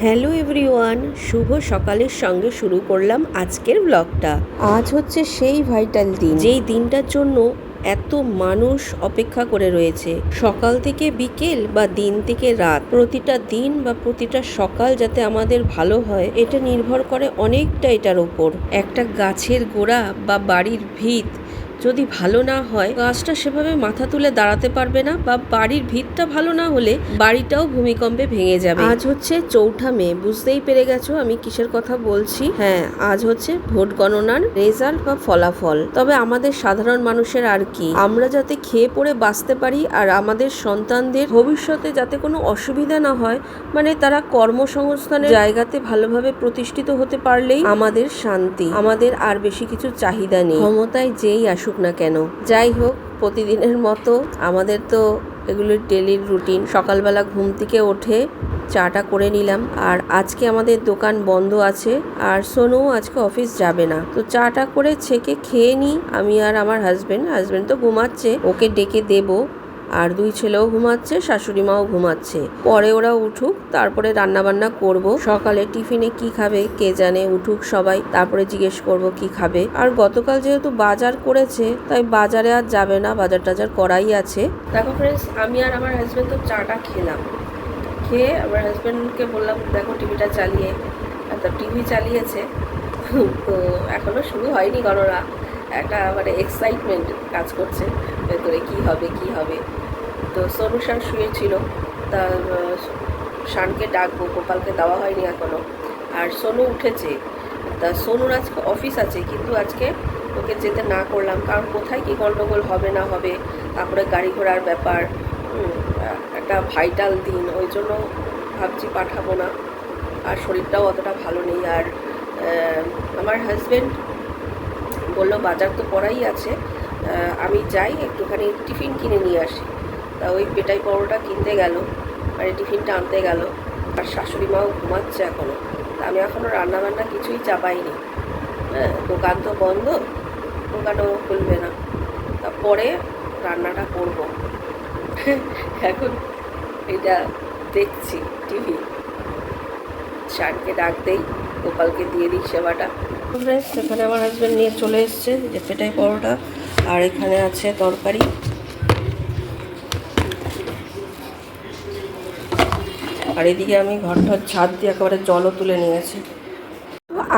Hello everyone, শুভ সকালের সঙ্গে শুরু করলাম আজকের ব্লগটা। আজ হচ্ছে সেই ভাইটাল দিন, যেই দিনটার জন্য এত মানুষ অপেক্ষা করে রয়েছে। সকাল থেকে বিকেল বা দিন থেকে রাত, প্রতিটা দিন বা প্রতিটা সকাল যাতে আমাদের ভালো হয়, এটা নির্ভর করে অনেকটা এটার ওপর। একটা গাছের গোড়া বা বাড়ির ভিত যদি ভালো না হয়, গাছটা সেভাবে মাথা তুলে দাঁড়াতে পারবে না, বা বাড়ির ভিতটা ভালো না হলে বাড়িটাও ভূমিকম্পে ভেঙে যাবে। আজ হচ্ছে 4 মে, বুঝতেই পেরে গেছো আমি কিসের কথা বলছি। হ্যাঁ, আজ হচ্ছে ভোট গণনার রেজাল্ট বা ফলাফল। তবে আমাদের সাধারণ মানুষের আর কি, আমরা যাতে খেয়ে পড়ে বাঁচতে পারি আর আমাদের সন্তানদের ভবিষ্যতে যাতে কোনো অসুবিধা না হয়, মানে তারা কর্মসংস্থানের জায়গাতে ভালোভাবে প্রতিষ্ঠিত হতে পারলেই আমাদের শান্তি। আমাদের আর বেশি কিছু চাহিদা নেই, ক্ষমতায় যেই আসুক না কেন। যাই হোক, প্রতিদিনের মতো আমাদের তো এগুলো ডেলির রুটিন। সকালবেলা ঘুম থেকে উঠে চাটা করে নিলাম, আর আজকে আমাদের দোকান বন্ধ আছে আর সোনু আজকে অফিস যাবে না, তো চাটা করে ছেঁকে খেয়ে নিই আমি আর আমার হাজবেন্ড তো ঘুমাচ্ছে, ওকে ডেকে দেবো। আর 2 ছেলেও ঘুমাচ্ছে, শাশুড়ি মাও ঘুমাচ্ছে। পরে ওরা উঠুক, তারপরে রান্না বান্না করব। সকালে টিফিনে কি খাবে কে জানে, উঠুক সবাই, তারপরে জিজ্ঞেস করব কি খাবে। আর গতকাল যেহেতু বাজার করেছে, তাই বাজারে আর যাবে না, বাজার টাজার করাই আছে। দেখো ফ্রেন্ডস, আমি আর আমার হাজবেন্ড তো চাটা খেলাম। খেয়ে আমার হাজবেন্ডকে বললাম দেখো টিভিটা চালিয়ে, তো টিভি চালিয়েছে। তো এখনো শুরু হয়নি গণনা, একটা মানে এক্সাইটমেন্ট কাজ করছে ভেতরে, কি হবে। তো সোনু শান শুয়েছিল, তা শানকে ডাকবো, গোপালকে দেওয়া হয়নি এখনো। আর সোনু উঠেছে, তা সোনুর আজকে অফিস আছে, কিন্তু আজকে ওকে যেতে না করলাম, কারণ কোথায় কি গন্ডগোল হবে না হবে, তারপরে গাড়ি ঘোড়ার ব্যাপার, একটা ভাইটাল দিন, ওই জন্য ভাবছি পাঠাবো না। আর শরীরটাও অতটা ভালো নেই। আর আমার হাজবেন্ড বললো বাজার তো করাই আছে, আমি যাই একটুখানি টিফিন কিনে নিয়ে আসি। তা ওই পেটাই পরোটা কিনতে গেল, আর এই টিফিনটা আনতে গেল। আর শাশুড়ি মাও ঘুমাচ্ছে এখনও, তা আমি এখনও রান্নাবান্না কিছুই চাপাইনি। হ্যাঁ, দোকান তো বন্ধ, দোকানও খুলবে না, তারপরে রান্নাটা করব। এখন এটা দেখছি টিভি, শানকে ডাক দেই, গোপালকে দিয়ে দিই সেবাটা। এখানে আমার হাজব্যান্ড নিয়ে চলে এসছে যে পেটাই পরোটা, আর এখানে আছে তরকারি। আর এদিকে আমি ঘরটার ছাদ দিয়ে একেবারে জলও তুলে নিয়েছি।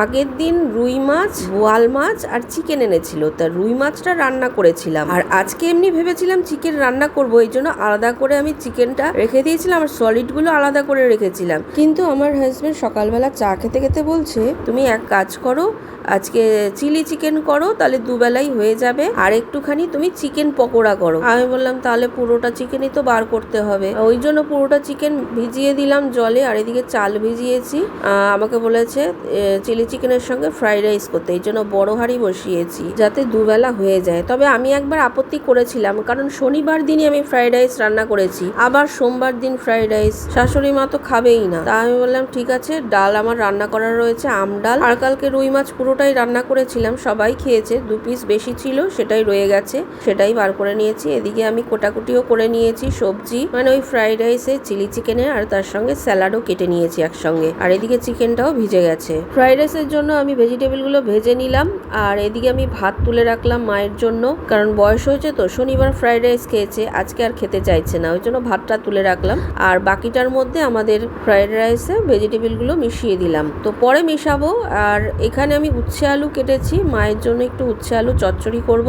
আগের দিন রুই মাছ, বোয়াল মাছ আর চিকেন এনেছিল, তা রুই মাছটা রান্না করেছিলাম। আর আজকে এমনি ভেবেছিলাম চিকেন রান্না করবো, এই জন্য আলাদা করে আমি চিকেনটা রেখে দিয়েছিলাম আর সলিডগুলো আলাদা করে রেখেছিলাম। কিন্তু আমার হাজবেন্ড সকালবেলা চা খেতে খেতে বলছে তুমি এক কাজ করো, আজকে চিলি চিকেন করো, তাহলে দুবেলাই হয়ে যাবে, আর একটুখানি তুমি চিকেন পকোড়া করো। আমি বললাম তাহলে পুরোটা চিকেনই তো বার করতে হবে, ওই জন্য পুরোটা চিকেন ভিজিয়ে দিলাম জলে, আর এদিকে চাল ভিজিয়েছি। আমাকে বলেছে চিলি চিকেনের সঙ্গে ফ্রাইড রাইস করতে, এই জন্য বড় হাঁড়ি বসিয়েছি যাতে দুবেলা হয়ে যায়। তবে আমি একবার আপত্তি করেছিলাম, কারণ শনিবার দিনই আমি ফ্রাইড রাইস রান্না করেছি, আবার সোমবার দিন ফ্রাইড রাইস, শাশুড়ি মা তো খাবেই না। তা আমি বললাম ঠিক আছে, ডাল আমার রান্না করা রয়েছে, আম ডাল। আর কালকে রুই মাছ পুরোটাই রান্না করেছিলাম, সবাই খেয়েছে, 2 পিস বেশি ছিল, সেটাই রয়ে গেছে, সেটাই বার করে নিয়েছি। এদিকে আমি কোটাকুটিও করে নিয়েছি সবজি, মানে ওই ফ্রাইড রাইসে চিলি চিকেনের, আর তার সঙ্গে স্যালাডও কেটে নিয়েছি একসঙ্গে। আর এদিকে চিকেনটাও ভিজে গেছে। ফ্রাইড রাইসের জন্য আমি ভেজিটেবলগুলো ভেজে নিলাম, আর এদিকে আমি ভাত তুলে রাখলাম মায়ের জন্য, কারণ বয়স হয়েছে তো, শনিবার ফ্রাইড রাইস খেয়েছে, আজকে আর খেতে চাইছে না, ওই জন্য ভাতটা তুলে রাখলাম। আর বাকিটার মধ্যে আমাদের ফ্রাইড রাইসে ভেজিটেবলগুলো মিশিয়ে দিলাম, তো পরে মেশাবো। আর এখানে আমি উচ্ছে আলু কেটেছি, মায়ের জন্য একটু উচ্ছে আলু চচ্চড়ি করব,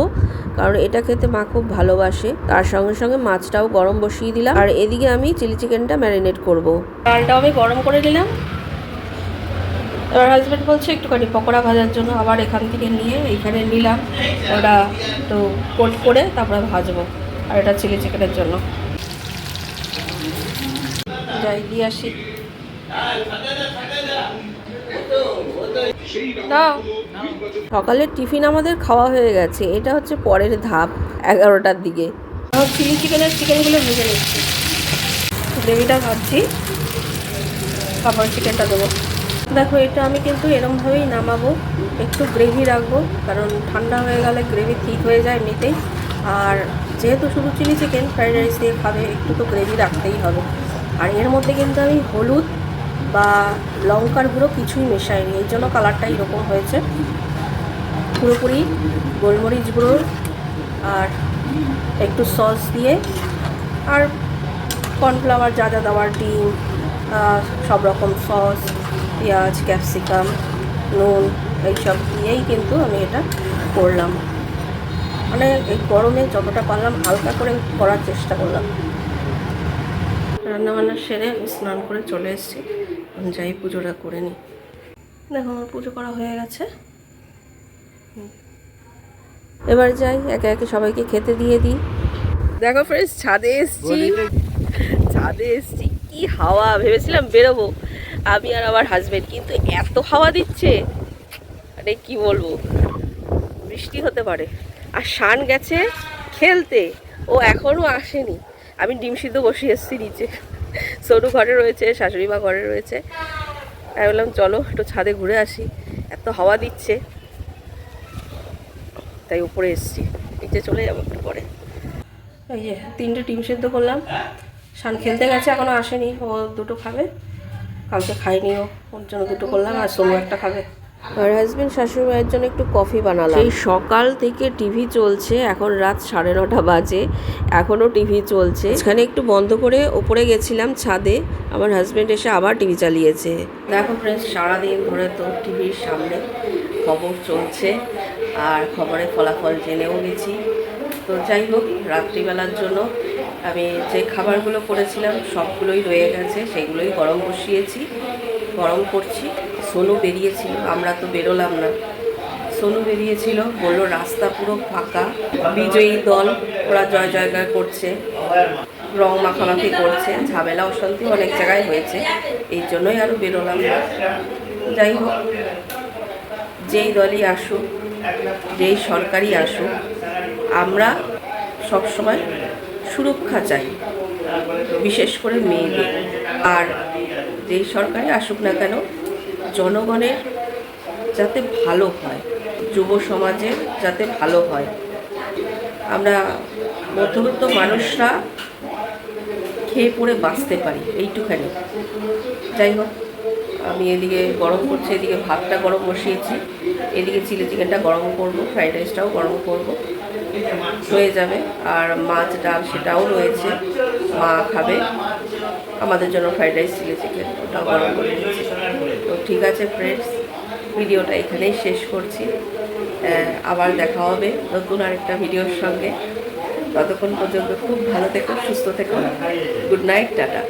কারণ এটা খেতে মা খুব ভালোবাসে। তার সঙ্গে সঙ্গে মাছটাও গরম বসিয়ে দিলাম, আর এদিকে আমি চিলি চিকেনটা ম্যারিনেট করব। ডালটাও আমি গরম করে দিলাম। এবার হাজব্যান্ড বলছে একটুখানি পকোড়া ভাজার জন্য, আবার এখান থেকে নিয়ে এইখানে নিলাম, ওটা একটু কোট করে তারপরে ভাজবো। আর এটা চিলি চিকেনের জন্য যাই দিয়ে আসি। সকালের টিফিন আমাদের খাওয়া হয়ে গেছে, এটা হচ্ছে পরের ধাপ 11টার দিকে। চিলি চিকেনগুলো ভেজে নিচ্ছি, গ্রেভিটা ভাজছি, তারপর চিকেনটা দেবো। দেখো এটা আমি কিন্তু এরমভাবেই নামাবো, একটু গ্রেভি রাখবো, কারণ ঠান্ডা হয়ে গেলে গ্রেভি ঠিক হয়ে যায় এমনিতেই। আর যেহেতু শুধু চিলি চিকেন ফ্রাইড রাইস দিয়ে খাবে, একটু তো গ্রেভি রাখতেই হবে। আর এর মধ্যে কিন্তু আমি হলুদ বা লঙ্কার গুঁড়ো কিছুই মেশাইনি, এই জন্য কালারটা এরকম হয়েছে। পুরোপুরি গোলমরিচ গুঁড়ো আর একটু সস দিয়ে আর কর্নফ্লাওয়ার যা যা দেওয়ার, ডিম, সব রকম সস, পেঁয়াজ, ক্যাপসিকাম, নুন, এইসব দিয়েই কিন্তু আমি এটা করলাম। মানে এই গরমে যতটা পারলাম হালকা করে করার চেষ্টা করলাম। রান্নাবান্না সেরে আমি স্নান করে চলে এসেছি, যাই পুজোটা করে নিই। দেখো আমার পুজো করা হয়ে গেছে, এবার যাই একে একে সবাইকে খেতে দিয়ে দিই। দেখো ফ্রেন্ডস, ছাদে এসছি, কি হাওয়া! ভেবেছিলাম বেরোবো আমি আর আমার হাজবেন্ড, কিন্তু এত হাওয়া দিচ্ছে, মানে কি বলবো, বৃষ্টি হতে পারে। আর শান গেছে খেলতে, ও এখনো আসেনি। আমি ডিম সিদ্ধ বসিয়ে এসেছি নিচে, সোনু ঘরে রয়েছে, শাশুড়ি মা ঘরে রয়েছে। আমি বললাম চলো একটু ছাদে ঘুরে আসি, এত হাওয়া দিচ্ছে, তাই উপরে এসেছি। নিচে চলে যাবো একটু পরে। এই যে 3টে ডিম সিদ্ধ করলাম। শান খেলতে গেছে, এখনো আসেনি, ও 2টো খাবে, কালকে খাইনি, ওর জন্য 2টো করলাম, আর সোনু একটা খাবে। আর হাজবেন্ড শাশুড়ি মায়ের জন্য একটু কফি বানালাম। এই সকাল থেকে টিভি চলছে, এখন রাত 9:30 বাজে, এখনও টিভি চলছে। এখানে একটু বন্ধ করে ওপরে গেছিলাম ছাদে, আমার হাজবেন্ড এসে আবার টিভি চালিয়েছে। দেখো ফ্রেন্ডস, সারাদিন ধরে তো টিভির সামনে খবর চলছে, আর খবরের ফলাফল জেনেও গেছি। তো যাই হোক, রাত্রিবেলার জন্য আমি যে খাবারগুলো করেছিলাম সবগুলোই রয়ে গেছে, সেগুলোই গরম বসিয়েছি, গরম করছি। সোনু বেরিয়েছিল, আমরা তো বেরোলাম না। সোনু বেরিয়েছিল, বললো রাস্তা পুরো ফাঁকা, বিজয়ী দল ওরা জয় জয়গার করছে, রং মাখামাখি করছে, ঝামেলা অশান্তি অনেক জায়গায় হয়েছে, এই জন্যই আরও বেরোলাম না। যাই হোক, যেই দলই আসুক, যেই সরকারই আসুক, আমরা সবসময় সুরক্ষা চাই, বিশেষ করে মেয়েদের। আর যেই সরকারই আসুক না কেন, জনগণের যাতে ভালো হয়, যুব সমাজের যাতে ভালো হয়, আমরা মধ্যবিত্ত মানুষরা খেয়ে পড়ে বাঁচতে পারি, এইটুখানি। যাই হোক, আমি এদিকে গরম করছি, এদিকে ভাতটা গরম বসিয়েছি, এদিকে চিলি চিকেনটা গরম করব, ফ্রাইড রাইসটাও গরম করব, হয়ে যাবে। আর মাছ ডাল সেটাও রয়েছে, মা খাবে, আমাদের জন্য ফ্রাইড রাইস, চিলি চিকেন ওটাও গরম করে দিচ্ছি। তো ঠিক আছে ফ্রেন্ডস, ভিডিওটা এখানেই শেষ করছি। আবার দেখা হবে নতুন আরেকটা ভিডিওর সঙ্গে। ততক্ষণ পর্যন্ত খুব ভালো থেকো, সুস্থ থেকো। Good night, tata.